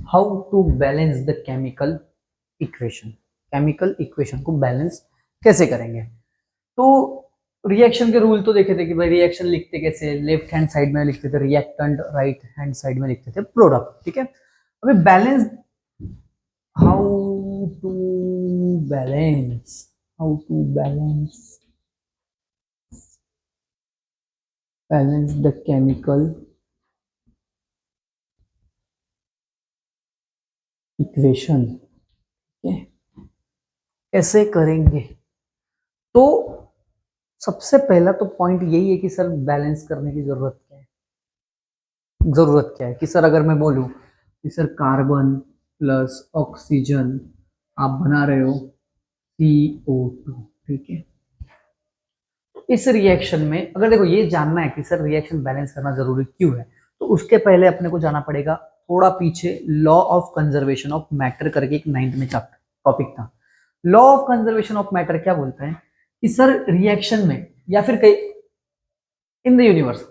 How to balance the chemical equation. Chemical equation को balance कैसे करेंगे? तो रिएक्शन के रूल तो देखे थे कि भाई रिएक्शन लिखते कैसे, लेफ्ट हैंड साइड में लिखते थे रिएक्टेंट, राइट हैंड साइड में लिखते थे प्रोडक्ट। ठीक है, अभी balance, how to balance, how to balance the chemical equation. कैसे करेंगे? तो सबसे पहला तो पॉइंट यही है कि सर बैलेंस करने की जरूरत क्या है। जरूरत क्या है कि सर अगर मैं बोलूं कि सर कार्बन प्लस ऑक्सीजन आप बना रहे हो CO2। ठीक है, तो इस रिएक्शन में अगर देखो ये जानना है कि सर रिएक्शन बैलेंस करना जरूरी क्यों है, तो उसके पहले अपने को जाना पड़ेगा थोड़ा पीछे। Law of conservation of matter करके एक 9th में चैप्टर टॉपिक था। Law of conservation of matter क्या बोलता है कि सर रिएक्शन में या फिर कई in the universe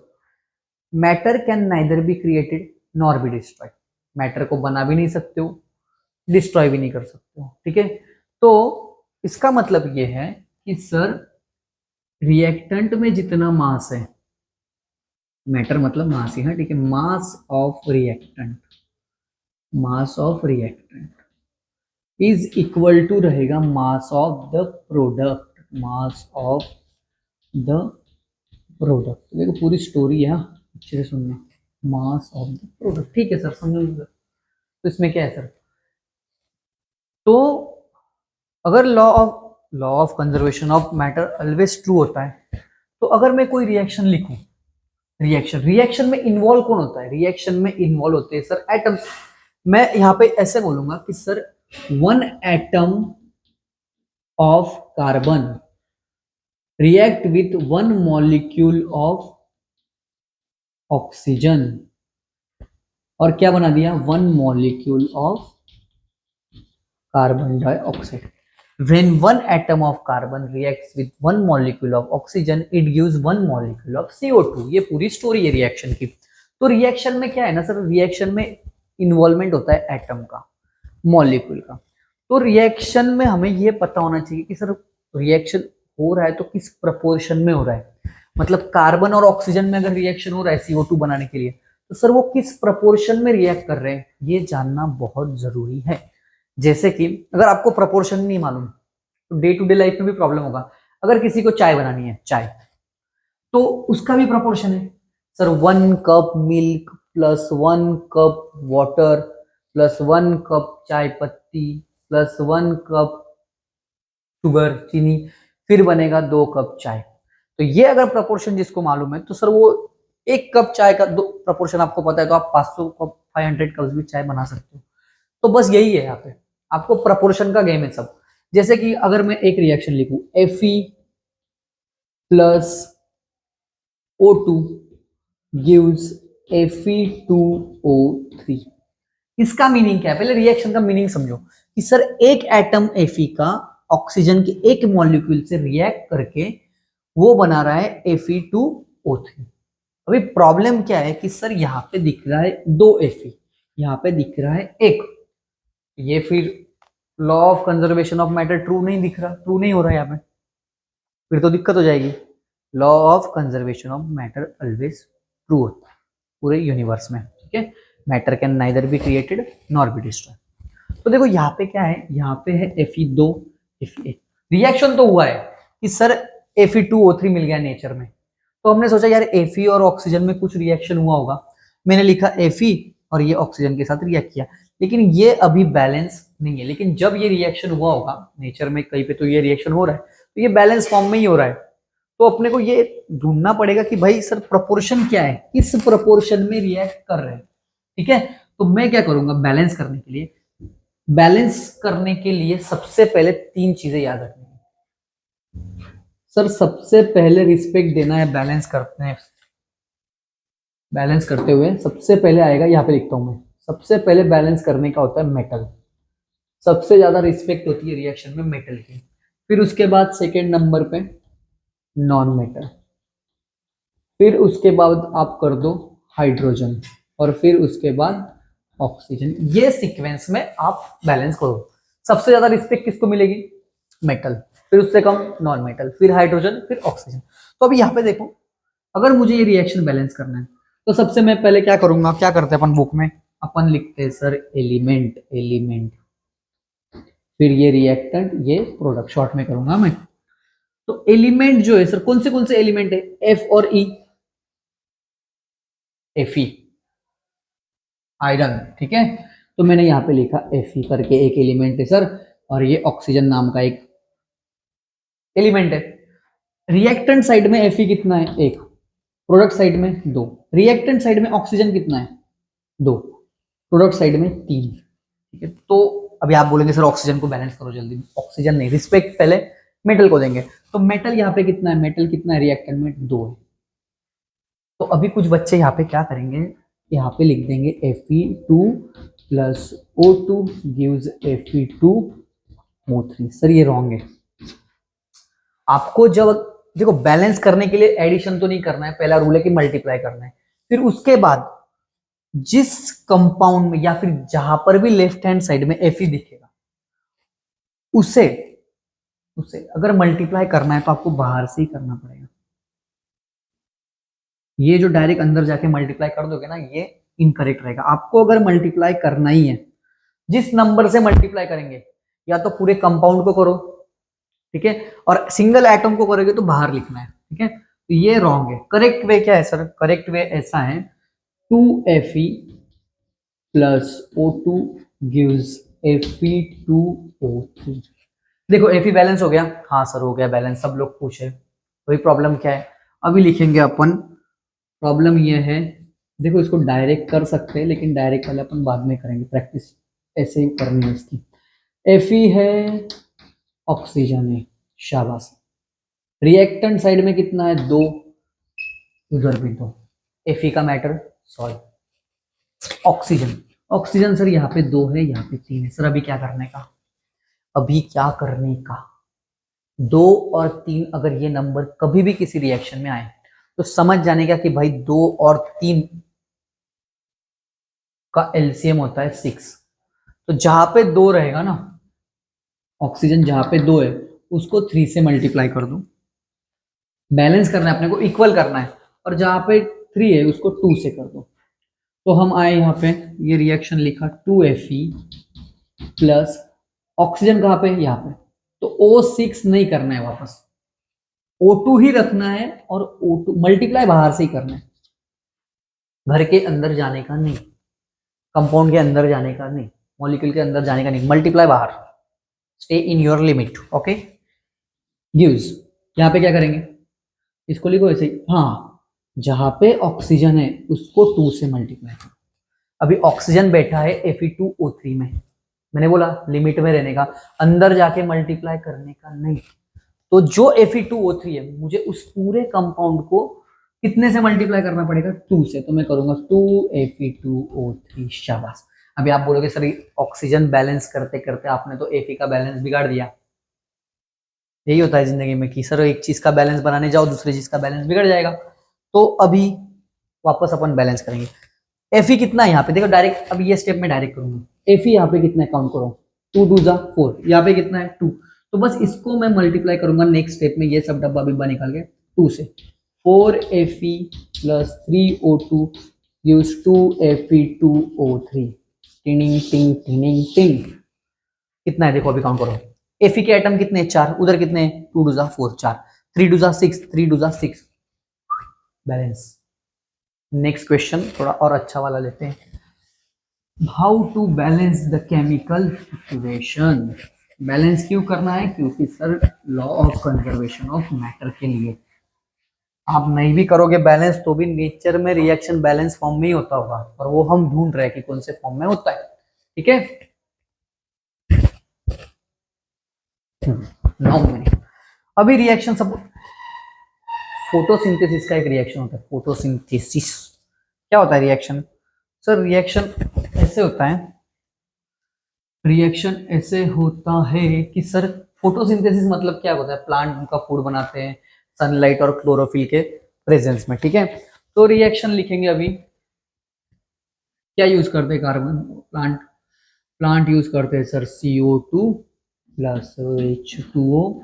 matter can neither be created nor be destroy. Matter को बना भी नहीं सकते हो, डिस्ट्रॉय भी नहीं कर सकते हो। ठीक है, तो इसका मतलब ये है कि सर रिएक्टेंट में जितना मास है, मैटर मतलब मास ही है, ठीक है, mass of reactant, mass of reactant is equal to रहेगा mass of the product, mass of the product. देखो पूरी स्टोरी है, अच्छे से सुनना। मास ऑफ द प्रोडक्ट, ठीक है सर, समझो सर। तो इसमें क्या है सर, तो अगर law of conservation of matter always true होता है, तो अगर मैं कोई रिएक्शन लिखूं, रिएक्शन रिएक्शन में इन्वॉल्व कौन होता है? रिएक्शन में इन्वॉल्व होते हैं सर एटम्स। मैं यहाँ पे ऐसे बोलूंगा कि sir one atom of carbon react with one molecule of oxygen, और क्या बना दिया, one molecule of carbon dioxide. When one atom of carbon reacts with one molecule of oxygen, it gives one molecule of CO2। ये पूरी story है reaction की। तो reaction में क्या है ना सर, रिएक्शन में इन्वॉल्वमेंट होता है एटम का, मॉलिक्यूल का। तो रिएक्शन में हमें ये पता होना चाहिए कि सर रिएक्शन हो रहा है तो किस प्रपोर्शन में हो रहा है। मतलब कार्बन और ऑक्सीजन में अगर रिएक्शन हो रहा है CO2 बनाने के लिए, तो सर वो किस प्रपोर्शन में रिएक्ट कर रहे हैं, ये जानना बहुत जरूरी है। जैसे कि अगर आपको प्रपोर्शन नहीं मालूम तो डे टू डे लाइफ में भी प्रॉब्लम होगा। अगर किसी को चाय बनानी है, चाय, तो उसका भी प्रपोर्शन है sir, 1 cup milk plus 1 cup water plus 1 cup चाय पत्ती प्लस 1 कप शुगर, चीनी, फिर बनेगा 2 कप चाय। तो ये अगर प्रपोर्शन जिसको मालूम है, तो सर वो 1 कप चाय का दो प्रपोर्शन आपको पता है, तो आप 500 कप 500 कप भी चाय बना सकते हो। तो बस यही है यहाँ पे, आपको प्रपोर्शन का गेम है सब। जैसे कि अगर मैं एक रिएक्शन लिखूं Fe plus O2 gives Fe2O3। इसका मीनिंग क्या है, पहले रिएक्शन का मीनिंग समझो कि सर एक एटम Fe का ऑक्सीजन के एक मॉलिक्यूल से रिएक्ट करके वो बना रहा है Fe2O3। अभी प्रॉब्लम क्या है कि सर यहाँ पे दिख रहा है 2 Fe, यहाँ पे दिख रहा है एक, ये फिर law of conservation of matter true नहीं दिख रहा, ट्रू नहीं हो रहा है यहाँ पे, फिर तो दिक्कत हो जाएगी। Law of conservation of matter always true होता है पूरे यूनिवर्स में। ठीक है, matter can neither be created nor be destroy. तो देखो यहाँ पे क्या है, यहाँ पे है Fe2 Fe। रिएक्शन तो हुआ है कि सर Fe2O3 मिल गया नेचर में, तो हमने सोचा यार Fe और ऑक्सीजन में कुछ रिएक्शन हुआ होगा, मैंने लिखा Fe और ये ऑक्सीजन के साथ रिएक्ट किया, लेकिन ये अभी बैलेंस नहीं है। लेकिन जब ये रिएक्शन हुआ होगा नेचर में कहीं पे, तो ये रिएक्शन हो रहा है, तो ये बैलेंस फॉर्म में ही हो रहा है। तो अपने को ये ढूंढना पड़ेगा कि भाई सर प्रोपोर्शन क्या है, किस प्रोपोर्शन में रिएक्ट कर रहे हैं। ठीक है, तो मैं क्या करूंगा, बैलेंस करने के लिए, सबसे पहले 3 चीजें याद रखनी है सर। सबसे पहले रिस्पेक्ट देना है, बैलेंस करते हैं, बैलेंस करते हुए सबसे पहले आएगा, यहाँ पे लिखता हूं मैं, सबसे पहले बैलेंस करने का होता है मेटल। सबसे ज्यादा रिस्पेक्ट होती है रिएक्शन में मेटल की। फिर उसके बाद सेकेंड नंबर पे नॉन मेटल, फिर उसके बाद आप कर दो हाइड्रोजन, और फिर उसके बाद ऑक्सीजन। ये सीक्वेंस में आप बैलेंस करो। सबसे ज्यादा रिस्पेक्ट किसको मिलेगी? मेटल, फिर उससे कम नॉन मेटल, फिर हाइड्रोजन, फिर ऑक्सीजन। तो अभी यहाँ पे देखो, अगर मुझे ये रिएक्शन बैलेंस करना है तो सबसे मैं पहले क्या करूंगा, क्या करते हैं अपन बुक में, अपन लिखते हैं सर एलिमेंट, एलिमेंट, फिर ये रिएक्टेंट, ये प्रोडक्ट, शॉर्ट में करूंगा मैं। तो एलिमेंट जो है सर, कौन से एलिमेंट है? एफ और ई, एफई, आयरन, ठीक है। तो मैंने यहाँ पे लिखा एफई करके एक एलिमेंट है सर, और ये ऑक्सीजन नाम का एक एलिमेंट है। रिएक्टेंट साइड में एफई कितना है? एक। प्रोडक्ट साइड में दो। रिएक्टेंट साइड में ऑक्सीजन कितना है? दो। प्रोडक्ट साइड में तीन, ठीक है। तो अभी आप बोलेंगे सर ऑक्सीजन को बैलेंस करो जल्दी। ऑक्सीजन नहीं, रिस्पेक्ट पहले मेटल को देंगे। तो मेटल यहाँ पे कितना है? मेटल कितना है रिएक्टेंट में? दो है। तो अभी कुछ बच्चे यहाँ पे क्या करेंगे, यहाँ पे लिख देंगे Fe2 plus O2 gives Fe2O3। Sir ये रॉन्ग है। आपको जब देखो बैलेंस करने के लिए एडिशन तो नहीं करना है, पहला रूल है कि मल्टीप्लाई करना है। फिर उसके बाद जिस कंपाउंड में या फिर जहां पर भी लेफ्ट हैंड साइड में Fe दिखेगा, उसे उसे अगर मल्टीप्लाई करना है तो आपको बाहर से ही करना पड़ेगा। ये जो डायरेक्ट अंदर जाके मल्टीप्लाई कर दोगे ना, ये इनकरेक्ट रहेगा। आपको अगर मल्टीप्लाई करना ही है, जिस नंबर से मल्टीप्लाई करेंगे, या तो पूरे कंपाउंड को करो, ठीक है, और सिंगल एटम को करोगे तो बाहर लिखना है, ठीक है। तो ये रॉन्ग है। करेक्ट वे क्या है सर? करेक्ट वे ऐसा है, 2Fe plus O2 gives Fe2O3। देखो Fe बैलेंस हो गया? हाँ सर हो गया बैलेंस, सब लोग खुश है। वही प्रॉब्लम क्या है, अभी लिखेंगे अपन। प्रॉब्लम ये है, देखो इसको डायरेक्ट कर सकते हैं, लेकिन डायरेक्ट वाले अपन बाद में करेंगे, प्रैक्टिस ऐसे ही करनी है इसकी। Fe है, ऑक्सीजन है, शाबाश। रिएक्टेंट साइड में कितना है? दो, उधर भी दो। Fe का matter solve. Oxygen, oxygen sir यहाँ पे दो है, यहाँ पे तीन है। सर अभी क्या करने का? अभी क्या करने का? दो और तीन अगर ये नंबर कभी भी किसी रिएक्शन में आए तो समझ जाने का कि भाई दो और तीन का एलसीएम होता है 6। तो जहां पे दो रहेगा ना, ऑक्सीजन जहां पे दो है उसको 3 से मल्टीप्लाई कर दो। बैलेंस करना है अपने को, इक्वल करना है। और जहां पे 3 है उसको 2 से कर दो। तो हम आए यहाँ पे, ये रिएक्शन लिखा 2Fe प्लस ऑक्सीजन कहाँ पे? यहाँ पे। तो O6 नहीं करना है वापस, O2 ही रखना है, और O2 मल्टीप्लाई बाहर से ही करना है, घर के अंदर जाने का नहीं, कंपाउंड के अंदर जाने का नहीं, मॉलिक्यूल के अंदर जाने का नहीं, मल्टीप्लाई बाहर। Stay in your limit, okay. Gives, यहाँ पे क्या करेंगे? इसको लिखो ऐसे ही, हाँ, जहां पे ऑक्सीजन है उसको 2 से मल्टीप्लाई करो। अभी ऑक्सीजन बैठा है Fe2O3 में, मैंने बोला लिमिट में रहने का, अंदर जाके मल्टीप्लाई करने का नहीं। तो जो Fe2O3 है, मुझे उस पूरे कंपाउंड को कितने से मल्टीप्लाई करना पड़ेगा? 2 से। तो मैं करूंगा 2Fe2O3, शाबाश। अभी आप बोलोगे सर ऑक्सीजन बैलेंस करते करते आपने तो Fe का बैलेंस बिगाड़ दिया। यही होता है जिंदगी में कि सर एक चीज का बैलेंस बनाने जाओ, दूसरी चीज का बैलेंस बिगड़ जाएगा। तो अभी वापस अपन बैलेंस करेंगे। Fe कितना है यहाँ पे? देखो डायरेक्ट, अब ये स्टेप में डायरेक्ट करूंगा। Fe यहाँ पे कितना है काउंट करो, 2 2 जा 4, यहाँ पे कितना है 2। तो बस इसको मैं मल्टीप्लाई करूंगा नेक्स्ट स्टेप में, ये सब डब्बा बिब्बा निकाल के 2 से। 4Fe plus 3O2 gives 2Fe2O3। Tinning टिंग टिनिंग टिंग। कितना है देखो, अभी काउंट करो। Fe के एटम कितने? 4। उधर कितने? 2 2 जा 4, 4, 3 2 जा 6, 3 2 जा 6। बैलेंस। नेक्स्ट क्वेश्चन थोड़ा और अच्छा वाला लेते हैं। How to balance the chemical equation. Balance क्यों करना है? क्योंकि sir law of conservation of matter के लिए। आप नहीं भी करोगे बैलेंस तो भी नेचर में रिएक्शन बैलेंस फॉर्म में ही होता होगा, और वो हम ढूंढ रहे हैं कि कौन से फॉर्म में होता है, ठीक है। 9 मिनट। अभी रिएक्शन सब, फोटोसिंथेसिस का एक रिएक्शन होता है, फोटोसिंथेसिस। क्या होता है रिएक्शन? सर रिएक्शन ऐसे होता है, रिएक्शन ऐसे होता है कि सर फोटोसिंथेसिस मतलब क्या होता है? प्लांट उनका फूड बनाते हैं सनलाइट और क्लोरोफिल के प्रेजेंस में, ठीक है। तो रिएक्शन लिखेंगे अभी, क्या यूज करते हैं कार्बन, प्लांट यूज करते हैं सर CO2 प्लस H2O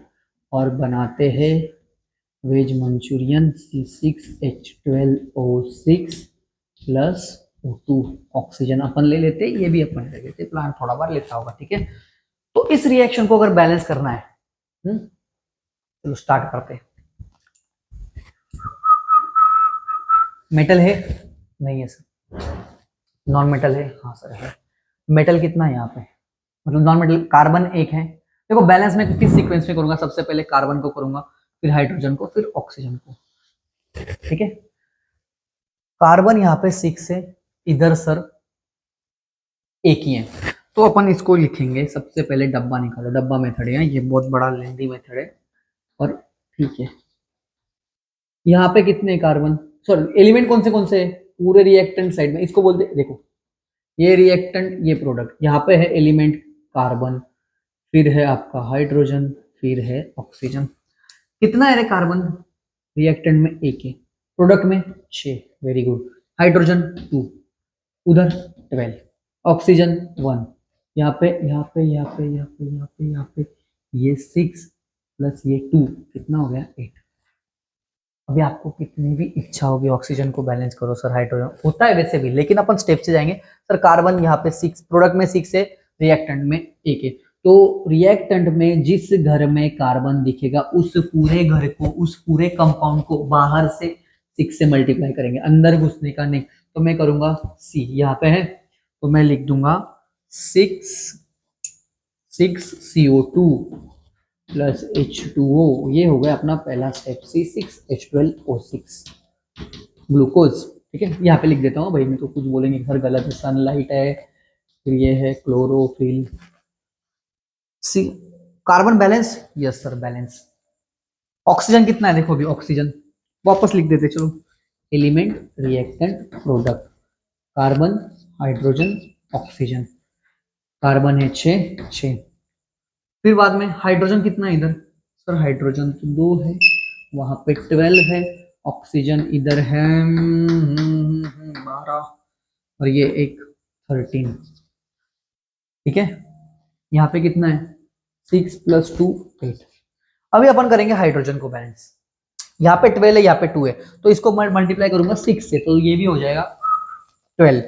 और बनाते हैं veg Manchurian C6H12O6 plus O2 oxygen अपन ले लेते, ये भी अपन ले लेते, प्लांट थोड़ा बार लेता होगा, ठीक है। तो इस रिएक्शन को अगर बैलेंस करना है, चलो स्टार्ट करते हैं। मेटल है, नहीं है सर, नॉन मेटल है, हाँ सर है। मेटल कितना है यहाँ पे, मतलब नॉन मेटल कार्बन एक है। देखो बैलेंस में किस सीक्वेंस में करूंगा, सबसे पहले कार्बन को करूंगा, फिर हाइड्रोजन को, फिर ऑक्सीजन को, ठीक है। कार्बन यहाँ पे 6 है, इधर सर एक ही है, तो अपन इसको लिखेंगे। सबसे पहले डब्बा निकालो, डब्बा मेथड है, ये बहुत बड़ा लेंदी मेथड है और ठीक है। यहाँ पे कितने कार्बन, सॉरी एलिमेंट कौन से है पूरे रिएक्टेंट साइड में, इसको बोलते देखो, ये रिएक्टेंट ये प्रोडक्ट, यहाँ पे है एलिमेंट कार्बन, फिर है आपका हाइड्रोजन, फिर है ऑक्सीजन। कितना है रे कार्बन, रिएक्टेंट में एक है, प्रोडक्ट में 6, वेरी गुड। हाइड्रोजन 2, उधर 12, ऑक्सीजन 1, यहाँ पे यहाँ पे यहाँ पे यहाँ पे यहाँ पे यहाँ पे ये 6 प्लस ये 2, कितना हो गया 8। अभी आपको कितनी भी इच्छा होगी ऑक्सीजन को बैलेंस करो सर, हाइड्रोजन होता है वैसे भी, लेकिन अपन स्टेप से जाएंगे। सर कार्बन यहाँ पे 6, प्रोडक्ट में 6 है, रिएक्टेंट में 1 है, तो रिएक्टेंट में जिस घर में कार्बन दिखेगा उस पूरे घर को, उस पूरे कंपाउंड को बाहर से 6 से मल्टीप्लाई करेंगे, अंदर घुसने का नहीं। तो मैं करूंगा C यहाँ पे है, तो मैं लिख दूंगा 6CO2 प्लस H2O, ये हो गया अपना पहला स्टेप, C6H12O6 ग्लूकोज, ठीक है। यहाँ पे लिख देता हूँ भाई, मैं तो कुछ बोलेंगे सर गलत है, सनलाइट है, फिर ये है chlorophyll. See carbon balance, yes sir balance. Oxygen कितना है देखो, अभी ऑक्सीजन वापस लिख देते चलो, element reactant product, carbon hydrogen oxygen, carbon है 6, फिर बाद में हाइड्रोजन कितना है इधर, सर हाइड्रोजन तो 2 है, वहां पे 12 है, ऑक्सीजन इधर है 12 और ये एक 13, ठीक है। यहाँ पे कितना है 6 प्लस 2 8। अभी अपन करेंगे हाइड्रोजन को बैलेंस, यहाँ पे 12 है, यहाँ पे 2 है, तो इसको मैं मल्टीप्लाई करूंगा 6 से, तो ये भी हो जाएगा 12।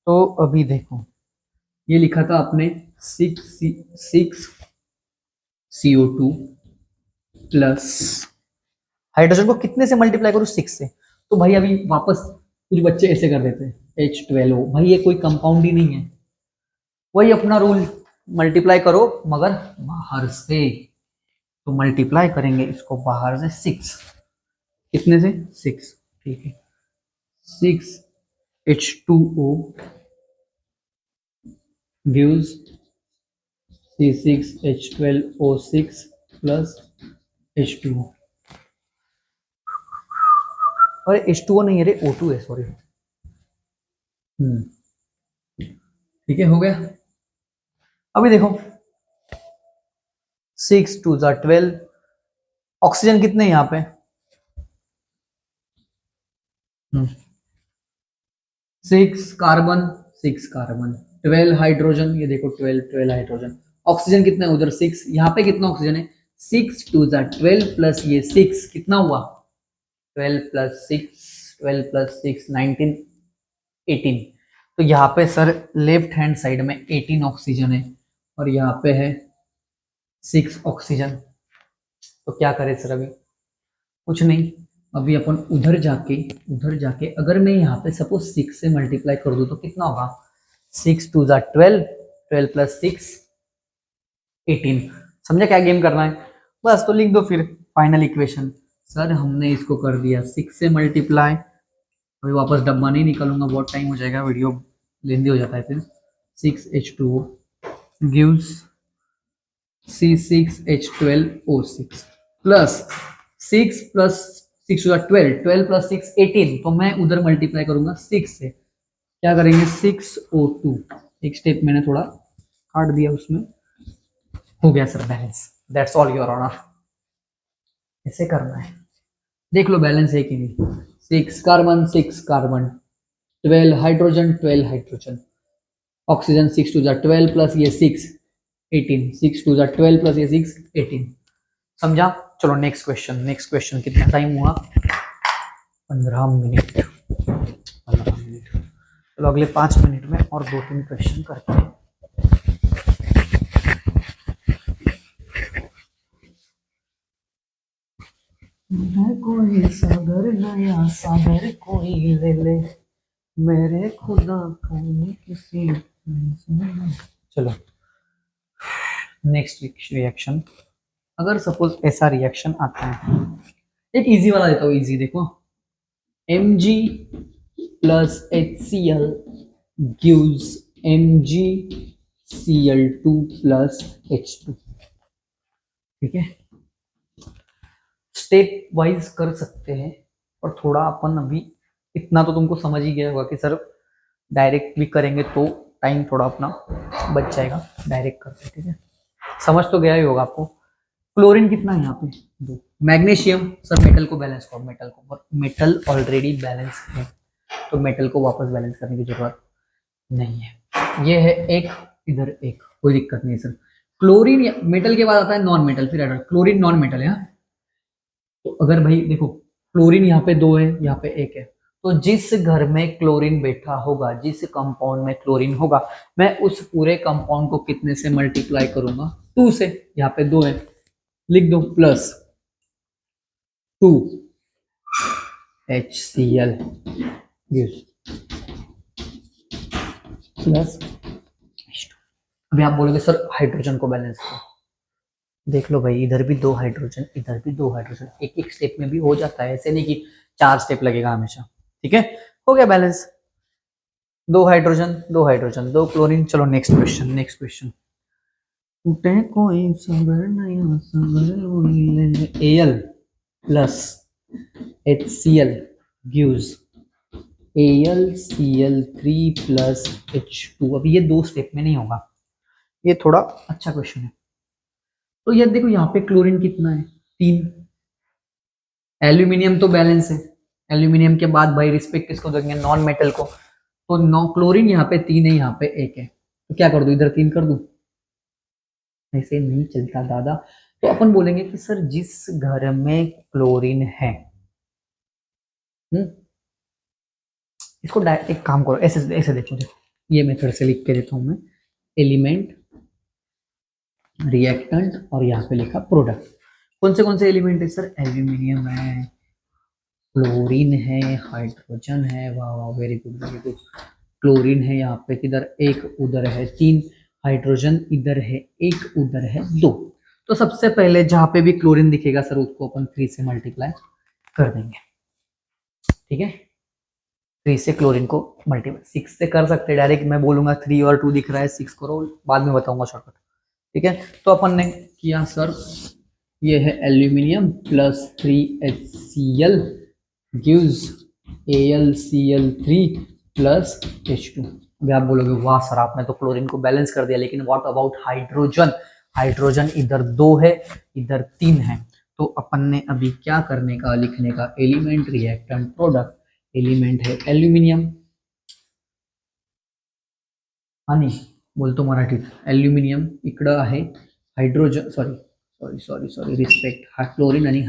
तो अभी देखो ये लिखा था आपने 6 CO2 प्लस हाइड्रोजन को कितने से मल्टीप्लाई करूँ 6 से, तो भाई अभी वापस कुछ बच्चे ऐसे कर देते हैं H12O, भाई ये कोई कंपाउंड ही नहीं है, वही अपना रूल, मल्टीप्लाई करो मगर बाहर से, तो मल्टीप्लाई करेंगे इसको बाहर से 6, कितने से 6, ठीक है। 6H2O gives C6H12O6 plus H2O, अरे H2O नहीं है रे, O2 है, सॉरी। ठीक है, हो गया। अभी देखो 6 2 ज़ा 12, ऑक्सीजन कितने यहाँ पे 6 कार्बन 6 कार्बन 12 हाइड्रोजन, ये देखो 12 हाइड्रोजन, ऑक्सीजन कितना है उधर 6, यहाँ पे कितना ऑक्सीजन है 6 2 ज़ा 12 प्लस ये 6 कितना हुआ 12 प्लस 6 19 18। तो यहाँ पे सर लेफ्ट हैंड साइड में 18 ऑक्सीजन है और यहाँ पे है 6 ऑक्सीजन। तो क्या करें सर, अभी कुछ नहीं, अभी अपन उधर जाके अगर मैं यहाँ पे सपोज 6 से मल्टीप्लाई कर दूं तो कितना होगा 6 2 ज़ा 12, 12 प्लस 6 18। समझे क्या गेम करना है, बस तो लिख दो फिर फाइनल इक्वेशन। सर हमने इसको कर दिया 6 से मल्टीप्लाई, अभी वापस डब्बा नहीं निकालूंगा, बहुत टाइम हो जाएगा, वीडियो लेंदी हो जाता है फिर। 6H2O gives C6H12O6 plus 6 plus 6 हुआ 12, 12 प्लस 6 18, तो मैं उधर मल्टीप्लाई करूंगा 6 से, क्या करेंगे 6O2, एक स्टेप मैंने थोड़ा काट दिया उसमें, हो गया sir balance, that's all your honour. ऐसे करना है, देख लो बैलेंस है कि नहीं, 6 carbon 6 carbon 12 hydrogen, 12 hydrogen, oxygen 6 टू जा 12 प्लस ये 6 18, 6 टू जा 12 प्लस ये 6 18। समझा? चलो नेक्स्ट क्वेश्चन, नेक्स्ट क्वेश्चन कितना टाइम हुआ? 15 मिनट, 15 मिनट। चलो अगले 5 मिनट में और 2-3 क्वेश्चन करते हैं। कोई सागर नया सागर कोई ले ले, मेरे खुदा कोई किसी। चलो नेक्स्ट रिएक्शन, अगर सपोज ऐसा रिएक्शन आता है, एक इजी वाला देता हूँ, इजी देखो, Mg plus HCl gives MgCl2 plus H2। ठीक है, स्टेप वाइज कर सकते हैं और थोड़ा अपन अभी इतना तो तुमको समझ ही गया होगा कि सर डायरेक्ट भी करेंगे तो टाइम थोड़ा अपना बच जाएगा, डायरेक्ट करते। ठीक है, समझ तो गया ही होगा आपको। क्लोरीन कितना है यहाँ पे? 2। मैग्नीशियम, सर मेटल को बैलेंस करो, मेटल को, मेटल ऑलरेडी बैलेंस है तो मेटल को वापस बैलेंस करने की जरूरत नहीं है। ये है एक, इधर एक, कोई दिक्कत नहीं है सर। क्लोरीन मेटल के बाद आता है नॉन मेटल, फिर क्लोरीन नॉन मेटल है। तो अगर भाई देखो क्लोरीन यहाँ पे 2 है, यहाँ पे 1 है, तो जिस घर में क्लोरीन बैठा होगा, जिस कंपाउंड में क्लोरीन होगा, मैं उस पूरे कंपाउंड को कितने से मल्टीप्लाई करूंगा? 2 से। यहाँ पे 2 है, लिख दो प्लस 2 HCl प्लस। अभी आप बोलोगे सर हाइड्रोजन को बैलेंस करो, देख लो भाई, इधर भी 2 हाइड्रोजन, इधर भी 2 हाइड्रोजन, एक एक स्टेप में भी हो जाता है, ऐसे नहीं कि 4 स्टेप लगेगा हमेशा। ठीक है, हो गया बैलेंस, 2 हाइड्रोजन, 2 हाइड्रोजन, 2 क्लोरीन। चलो नेक्स्ट क्वेश्चन, नेक्स्ट क्वेश्चन, टूटे कोई सागर नया सागर Al plus HCl gives AlCl3 plus H2। अब ये 2 स्टेप में नहीं होगा, ये थोड़ा अच्छा क्वेश्चन है। तो ये देखो यहाँ पे क्लोरीन कितना है? 3। एल्यूमिनियम तो बैलेंस है, एल्यूमिनियम के बाद भाई रिस्पेक्ट किसको देंगे? नॉन मेटल को। तो नौ क्लोरीन यहाँ पे 3 है, यहाँ पे 1 है, तो क्या कर दूं? इधर 3 कर दूं? ऐसे नहीं चलता दादा। तो अपन बोलेंगे कि सर जिस घर में क्लोरीन है, इसको एक काम करो, ऐसे ऐसे देखो, ये मेथड से लिख के देता हूं मैं, एलिमेंट, रिएक्टेंट और यहाँ पे लिखा प्रोडक्ट। कौन से एलिमेंट है सर? एल्यूमिनियम है, क्लोरीन है, हाइड्रोजन है, वाह वाह, very good very good. Chlorine है यहाँ पे, किधर? 1, उधर है 3, हाइड्रोजन इधर है 1, उधर है 2। तो सबसे पहले जहां पे भी क्लोरीन दिखेगा सर, उसको अपन 3 से मल्टीप्लाई कर देंगे। ठीक है, 3 से क्लोरीन को मल्टीप्लाई, 6 से कर सकते हैं डायरेक्ट, मैं बोलूंगा 3 और 2 दिख रहा है, 6 करो, बाद में बताऊंगा शॉर्टकट। ठीक है, तो अपन ने किया सर, ये है aluminium plus 3HCl gives AlCl3 plus H2। अभी आप बोलोगे वाह सर आपने तो क्लोरीन को बैलेंस कर दिया, लेकिन व्हाट अबाउट हाइड्रोजन? हाइड्रोजन इधर 2 है, इधर 3 है, तो अपन ने अभी क्या करने का, लिखने का, एलिमेंट, रिएक्टेंट, प्रोडक्ट। एलिमेंट है एल्यूमिनियम, आणि बोलतो मराठीत एल्युमिनियम, इकडं आहे hydrogen, sorry sorry sorry sorry, respect, chlorine आणि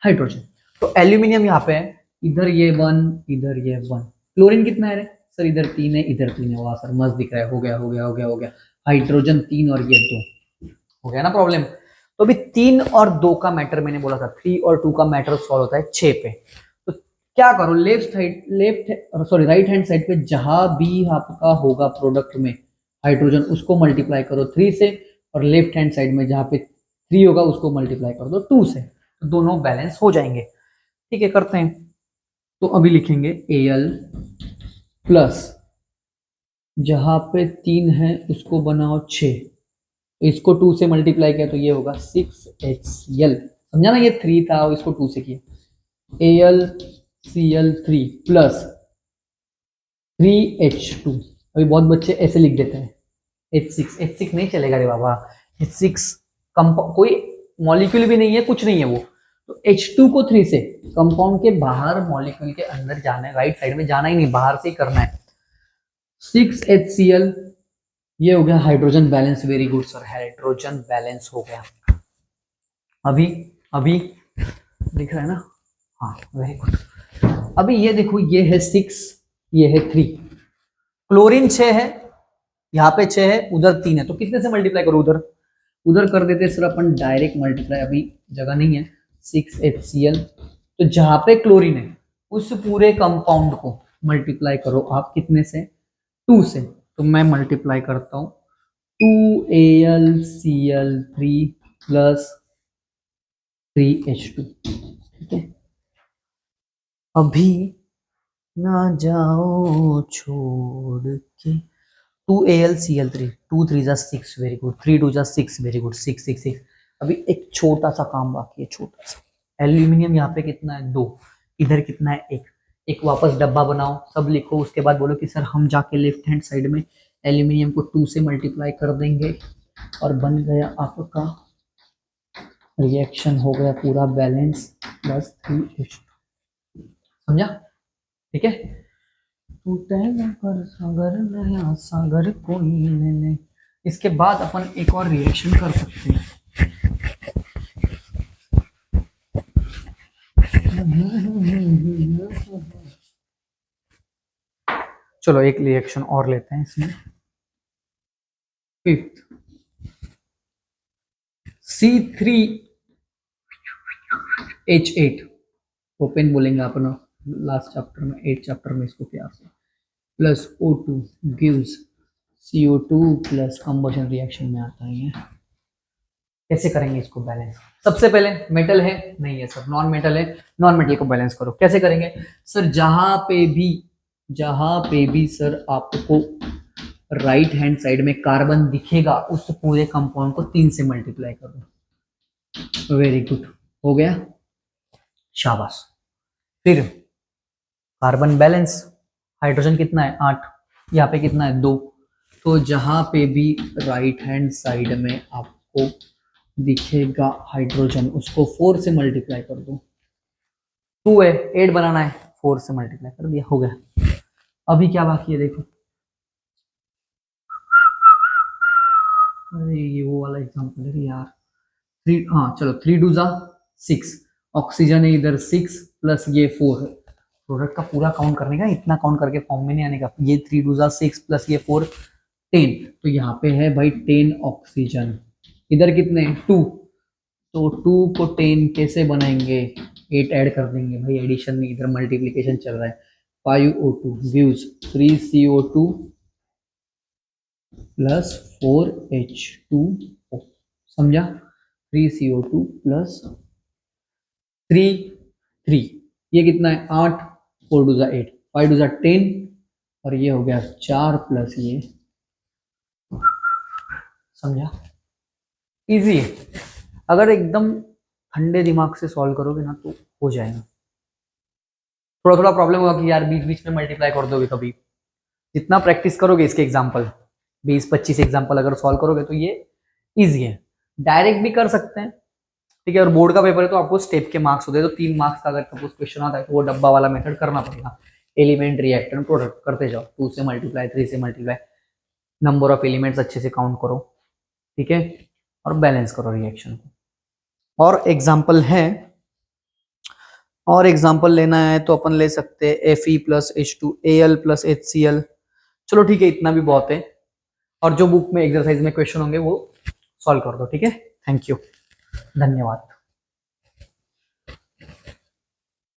हाइड्रोजन। तो एल्यूमिनियम यहाँ पे है, इधर ये 1, इधर ये 1। क्लोरीन कितना है रे सर? इधर 3 है, इधर 3 है, वाह सर मस्त दिख रहा है, हो गया हो गया हो गया हो गया। हाइड्रोजन 3 और ये 2, हो गया ना प्रॉब्लम। तो अभी 3 और 2 का मैटर मैंने बोला था, 3 और 2 का मैटर सॉल्व होता है 6 पे। तो क्या करो, left side, right hand side पे जहां भी आपका होगा प्रोडक्ट में हाइड्रोजन, उसको मल्टीप्लाई करो 3 से, और लेफ्ट हैंड साइड में जहां पे 3 होगा उसको मल्टीप्लाई कर दो 2 से, तो दोनों बैलेंस हो जाएंगे। ठीक है, करते हैं। तो अभी लिखेंगे Al प्लस, जहां पे 3 है उसको बनाओ 6, इसको 2 से मल्टीप्लाई किया तो ये होगा 6HCl, समझा ना? ये 3 था, इसको 2 से किया, AlCl3 प्लस 3H2। अभी बहुत बच्चे ऐसे लिख देते हैं H6 नहीं चलेगा रे बाबा, H6 कोई मॉलिक्यूल भी नहीं है, कुछ नहीं है वो, तो H2 को 3 से, कंपाउंड के बाहर मॉलिक्यूल के अंदर जाना है, राइट साइड में जाना ही नहीं, बाहर से ही करना है। 6HCl, ये हो गया hydrogen balance. Very good sir, hydrogen balance हो गया। अभी अभी दिख रहा है ना? हाँ वेरी गुड। अभी ये देखो, ये है 6, ये है 3, क्लोरीन 6 है, यहाँ पे 6 है, उधर 3 है, तो कितने से मल्टीप्लाई करो? उधर उधर कर देते सर अपन डायरेक्ट मल्टीप्लाई, अभी जगह नहीं है। 6HCl, तो जहां पे क्लोरीन है उस पूरे कंपाउंड को मल्टीप्लाई करो आप कितने से? 2 से। तो मैं मल्टीप्लाई करता हूं 2AlCl3 प्लस 3H2, ठीक है। अभी ना जाओ छोड़ के, 2AlCl3, 2 3 जा 6, वेरी गुड, 3 2 जा 6, वेरी गुड, 6 6 6। अभी एक छोटा सा काम बाकी है, छोटा सा। एल्यूमिनियम यहाँ पे कितना है? 2, इधर कितना है? 1। एक वापस डब्बा बनाओ, सब लिखो, उसके बाद बोलो कि सर हम जाके लेफ्ट हैंड साइड में एल्यूमिनियम को 2 से मल्टीप्लाई कर देंगे, और बन गया आपका रिएक्शन, हो गया पूरा बैलेंस, प्लस 3H2। समझा? ठीक है। पर सागर नया सागर कोई ले ले। इसके बाद अपन एक और रिएक्शन कर सकते हैं। चलो एक रिएक्शन और लेते हैं इसमें। 5th, C3H8, ओपन बोलेंगे अपन लास्ट चैप्टर में, 8 चैप्टर में इसको प्यार से, plus O2 gives CO2 plus combustion reaction में आता है ये। कैसे करेंगे इसको बैलेंस? सबसे पहले मेटल है नहीं है सर, नॉन मेटल है, नॉन मेटल को बैलेंस करो। कैसे करेंगे सर? जहां पे भी सर आपको राइट हैंड साइड में कार्बन दिखेगा उस पूरे कंपाउंड को 3 से मल्टीप्लाई करो। वेरी गुड, हो गया, शाबाश। फिर कार्बन बैलेंस, हाइड्रोजन कितना है? 8, यहाँ पे कितना है? 2। तो जहां पे भी राइट हैंड साइड में आपको दिखेगा हाइड्रोजन, उसको 4 से मल्टीप्लाई कर दो। 2 है, 8 बनाना है, 4 से मल्टीप्लाई कर दिया, हो गया। अभी क्या बाकी है देखो, अरे ये वो वाला एग्जांपल है यार। 3, हाँ चलो, 3 2 जा 6, ऑक्सीजन है इधर 6 प्लस ये 4, प्रोडक्ट का पूरा काउंट करने का, इतना काउंट करके फॉर्म में नहीं आने का। ये 3 2 जा 6 प्लस ये 4, 10, तो यहाँ पे है भाई 10 ऑक्सीजन। इधर कितने? 2, तो 2 को 10 कैसे बनाएंगे? 8 ऐड कर देंगे भाई, एडिशन में, इधर मल्टीप्लिकेशन चल रहा है। 5O2 gives 3CO2 plus 4H2O, समझा? 3CO2 प्लस 3 3, ये कितना है? 8, 4 2 8, 5 2 10, और ये हो गया 4 प्लस ये, समझा? इजी है, अगर एकदम ठंडे दिमाग से सॉल्व करोगे ना तो हो जाएगा। थोड़ा थोड़ा प्रॉब्लम होगा कि यार बीच बीच में मल्टीप्लाई कर दोगे कभी। जितना प्रैक्टिस करोगे इसके एग्जाम्पल, 20-25 एग्जाम्पल अगर सॉल्व करोगे तो ये इजी है। डायरेक्ट भी कर सकते हैं, ठीक है। और बोर्ड का पेपर है तो आपको स्टेप के मार्क्स होते हैं, तो 3 मार्क्स का अगर सपोज क्वेश्चन आता है तो वो डब्बा वाला मेथड करना पड़ेगा। एलिमेंट, रिएक्टेंट, प्रोडक्ट करते जाओ, 2 से मल्टीप्लाई, 3 से मल्टीप्लाई, नंबर ऑफ एलिमेंट्स अच्छे से काउंट करो, ठीक है, और बैलेंस करो रिएक्शन को। और एग्जाम्पल है, और एग्जाम्पल लेना है तो अपन ले सकते हैं Fe plus H2Al plus HCl। चलो ठीक है, इतना भी बहुत है। और जो बुक में एक्सरसाइज में क्वेश्चन होंगे वो सॉल्व कर दो, ठीक है। थैंक यू, धन्यवाद।